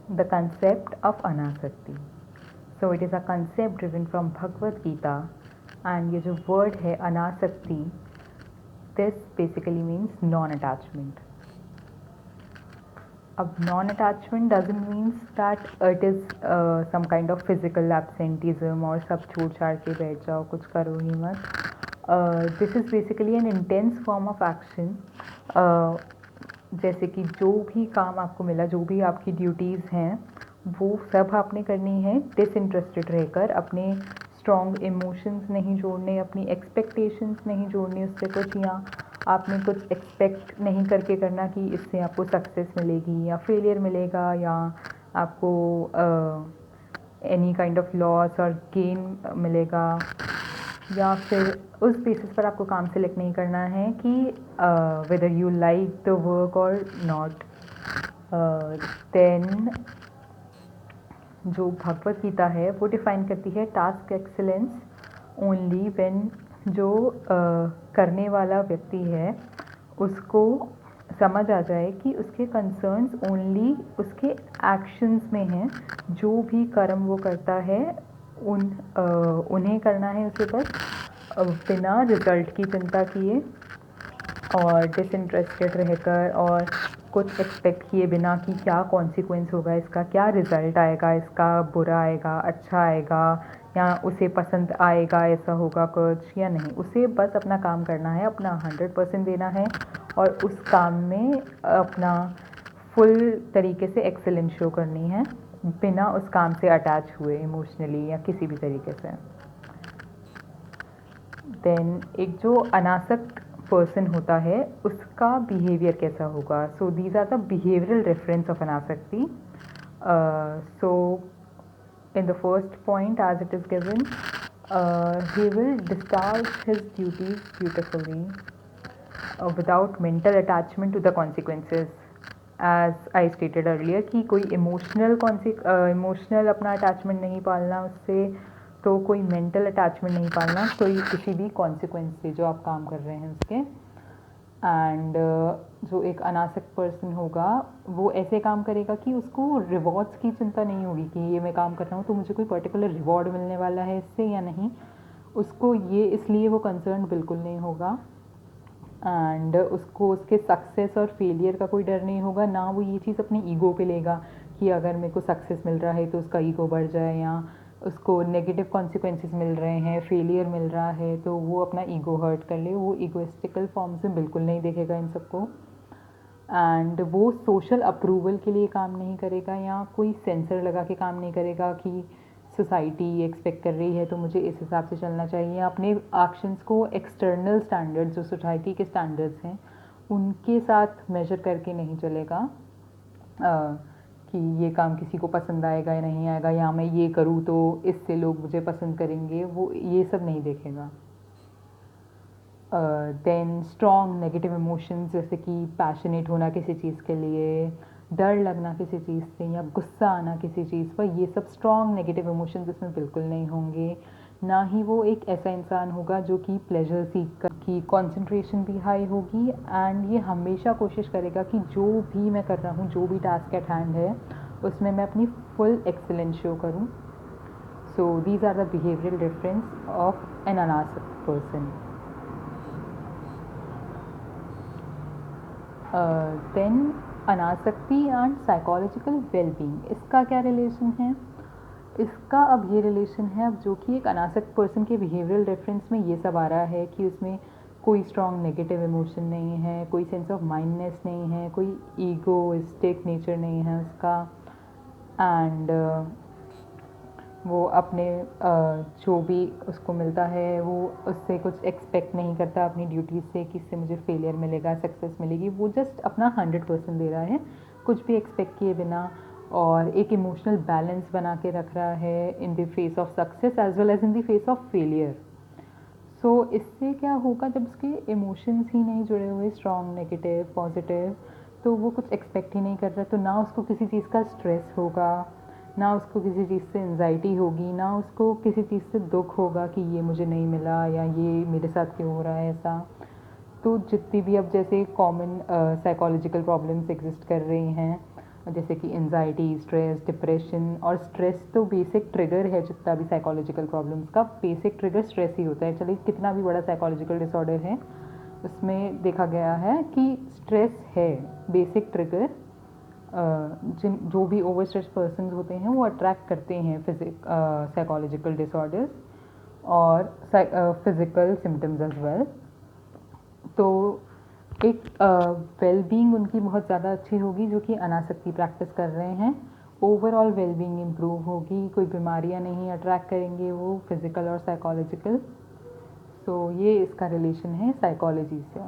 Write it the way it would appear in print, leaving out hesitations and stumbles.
the concept of anasakti. So it is a concept driven from Bhagavad Gita, and ये जो word है anasakti, this basically means non-attachment. अब non-attachment doesn't means that it is some kind of physical absenteeism और सब छोड़ छाड़ के बैठ जाओ, कुछ करो ही मत. This is basically an intense form of action. जैसे कि जो भी काम आपको मिला, जो भी आपकी ड्यूटीज़ हैं, वो सब आपने करनी है डिसइंटरेस्टेड रहकर. अपने स्ट्रॉन्ग इमोशंस नहीं जोड़ने, अपनी एक्सपेक्टेशंस नहीं जोड़नी उससे कुछ, या आपने कुछ एक्सपेक्ट नहीं करके करना कि इससे आपको सक्सेस मिलेगी या फेलियर मिलेगा या आपको एनी काइंड ऑफ लॉस और गेन मिलेगा, या फिर उस बेसिस पर आपको काम सेलेक्ट नहीं करना है कि whether you like the work और नॉट. देन जो भगवत गीता है वो डिफ़ाइन करती है टास्क एक्सीलेंस ओनली व्हेन जो करने वाला व्यक्ति है उसको समझ आ जाए कि उसके कंसर्न्स ओनली उसके एक्शंस में हैं. जो भी कर्म वो करता है उन्हें करना है उसे बस बिना रिज़ल्ट की चिंता किए और डिसइंटरेस्टेड रहकर और कुछ एक्सपेक्ट किए बिना कि क्या कॉन्सिक्वेंस होगा इसका, क्या रिज़ल्ट आएगा इसका, बुरा आएगा, अच्छा आएगा, या उसे पसंद आएगा, ऐसा होगा कुछ या नहीं. उसे बस अपना काम करना है, अपना 100% देना है और उस काम में अपना फुल तरीके से एक्सेलेंस शो करनी है बिना उस काम से अटैच हुए इमोशनली या किसी भी तरीके से. देन एक जो अनासक्त पर्सन होता है उसका बिहेवियर कैसा होगा. So these are the behavioural reference of अनासक्ति. So in the first point as it is given, he will discharge his duties beautifully without mental attachment to the consequences. As I stated earlier कि कोई emotional अपना attachment नहीं पालना उससे, तो कोई mental attachment नहीं पालना कोई किसी भी कॉन्सिक्वेंस से जो आप काम कर रहे हैं उसके. एंड जो एक अनासक्त पर्सन होगा वो ऐसे काम करेगा कि उसको रिवॉर्ड्स की चिंता नहीं होगी कि ये मैं काम कर रहा हूँ तो मुझे कोई पर्टिकुलर रिवॉर्ड मिलने वाला है इससे या नहीं. उसको ये इसलिए वो कंसर्न बिल्कुल नहीं होगा. एंड उसको उसके सक्सेस और फेलियर का कोई डर नहीं होगा. ना वो ये चीज़ अपनी ईगो पे लेगा कि अगर मेरे को सक्सेस मिल रहा है तो उसका ईगो बढ़ जाए, या उसको नेगेटिव कॉन्सिक्वेंसेस मिल रहे हैं, फेलियर मिल रहा है तो वो अपना ईगो हर्ट कर ले. वो ईगोइस्टिकल फॉर्म से बिल्कुल नहीं देखेगा इन सबको. एंड वो सोशल अप्रूवल के लिए काम नहीं करेगा या कोई सेंसर लगा के काम नहीं करेगा कि सोसाइटी एक्सपेक्ट कर रही है तो मुझे इस हिसाब से चलना चाहिए. अपने एक्शंस को एक्सटर्नल स्टैंडर्ड्स जो सोसाइटी के स्टैंडर्ड्स हैं उनके साथ मेजर करके नहीं चलेगा कि ये काम किसी को पसंद आएगा या नहीं आएगा, या मैं ये करूँ तो इससे लोग मुझे पसंद करेंगे, वो ये सब नहीं देखेगा. देन स्ट्रॉन्ग नेगेटिव इमोशंस जैसे कि पैशनेट होना किसी चीज़ के लिए, डर लगना किसी चीज़ से, या गुस्सा आना किसी चीज़ पर, ये सब स्ट्रॉन्ग नेगेटिव इमोशंस इसमें बिल्कुल नहीं होंगे. ना ही वो एक ऐसा इंसान होगा जो कि प्लेजर सीख कर की कॉन्सेंट्रेशन भी हाई होगी. एंड ये हमेशा कोशिश करेगा कि जो भी मैं कर रहा हूँ, जो भी टास्क एट हैंड है उसमें मैं अपनी फुल एक्सेलेंस शो करूँ. So these are the behavioural difference of an अनासक्त पर्सन. देन अनासक्ति एंड साइकोलॉजिकल वेलबींग, इसका क्या रिलेशन है. इसका अब ये रिलेशन है अब जो कि एक अनासक्त पर्सन के बिहेवियरल रेफरेंस में ये सब आ रहा है कि उसमें कोई स्ट्रॉन्ग नेगेटिव इमोशन नहीं है, कोई सेंस ऑफ माइंडनेस नहीं है, कोई ईगोइस्टिक नेचर नहीं है उसका. एंड वो अपने जो भी उसको मिलता है वो उससे कुछ एक्सपेक्ट नहीं करता अपनी ड्यूटीज़ से कि इससे मुझे फेलियर मिलेगा, सक्सेस मिलेगी. वो जस्ट अपना 100% दे रहा है कुछ भी एक्सपेक्ट किए बिना, और एक इमोशनल बैलेंस बना के रख रहा है in the face of success as well as in the face of failure. So इससे क्या होगा, जब उसके इमोशंस ही नहीं जुड़े हुए स्ट्रॉन्ग नेगेटिव पॉजिटिव, तो वो कुछ एक्सपेक्ट ही नहीं कर रहा, तो ना उसको किसी चीज़ का स्ट्रेस होगा, ना उसको किसी चीज़ से एंजाइटी होगी, ना उसको किसी चीज़ से दुख होगा कि ये मुझे नहीं मिला या ये मेरे साथ क्यों हो रहा है ऐसा. तो जितनी भी अब जैसे कॉमन साइकोलॉजिकल प्रॉब्लम्स एग्जिस्ट कर रही हैं, जैसे कि एंजाइटी, स्ट्रेस, डिप्रेशन। और स्ट्रेस तो बेसिक ट्रिगर है, जितना भी साइकोलॉजिकल प्रॉब्लम्स का बेसिक ट्रिगर स्ट्रेस ही होता है। चलिए कितना भी बड़ा साइकोलॉजिकल डिसऑर्डर है उसमें देखा गया है कि स्ट्रेस है बेसिक ट्रिगर। जिन जो भी ओवर स्ट्रेस पर्सन होते हैं वो अट्रैक्ट करते हैं साइकोलॉजिकल डिसऑर्डर्स और फिज़िकल सिम्टम्स एज वेल। तो एक वेल बीइंग उनकी बहुत ज़्यादा अच्छी होगी जो कि अनासक्ति प्रैक्टिस कर रहे हैं। ओवरऑल वेल बीइंग इम्प्रूव होगी, कोई बीमारियां नहीं अट्रैक्ट करेंगे वो फिज़िकल और साइकोलॉजिकल। सो ये इसका रिलेशन है साइकोलॉजी से।